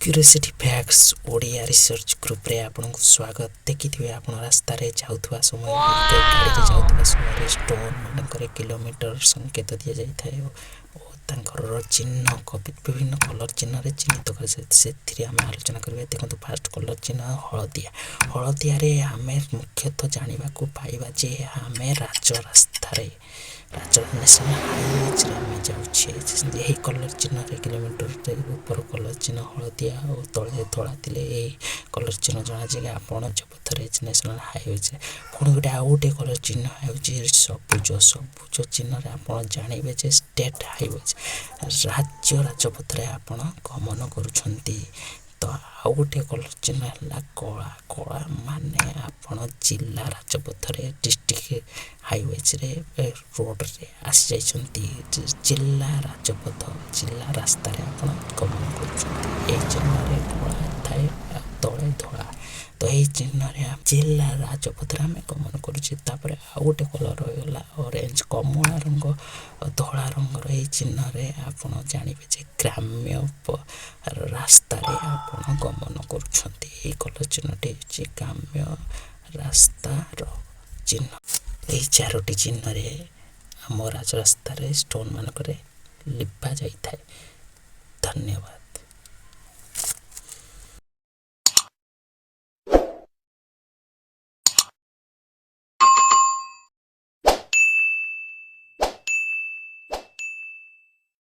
Curiosity facts Odia research group रे आपनको स्वागत। देखिथिबे आपण रास्ता रे जाउथबा समय गाड़ी रे जाउथबा समय स्टोन मानकर किलोमीटर संकेत दिया जाय थाए ओ तांकर चिन्ह विभिन्न कलर चिन्ह रे चिन्हित कर से आम आलोचना करबे। देखंतु फास्ट कलर चिन्ह हळदिया। हळदिया रे आमे मुख्यतः जानिबा को पाइबा जे आमे राज रास्ता रे राज नेशनल हाईवे रे आमे जाउछे। यही कलर चिन्ह रे किलोमीटर रे ऊपर कलर चिन्ह हळदिया और तळे धळा थिले ए कलर चिन्ह जना जे आपण जपथरे नेशनल हाईवे रे पुणी गोटे आउ गोटे कलर चिन्ह हेउची सबुज। सबुज चिन्ह रे आपण जानिबे जे स्टेट हाईवे राज्य राजपथ रे आपण गमन करूछंती। तो आउ गोटे कलर चिन्ह है कला। कला माने आपण जिला राजपथ रे डिस्ट्रिक्ट हाईवे रे रोड रे आसी जाइछंती। जिला राजपथ जिला रास्ता रे आपण गमन करूछंती। ए चिन्ह रे कला थाए तळे धळा। तो यही चिन्ह रे जिला राजपथ रे आमे गमन करूछे। तापर आउ गोटे कलर होइला ऑरेंज कमला रंग धळा रंग रे चिन्ह रे आपण जानिबे जे ग्राम्य रास्ता रे आपण गमन करूछंती। ए कलर चिन्हटी जे ग्राम्य रास्ता रो चिन्ह। ए चारोटी चिन्ह रे हम राज रास्ता रे स्टोन मानक रे लिपा जाई थाए। धन्यवाद।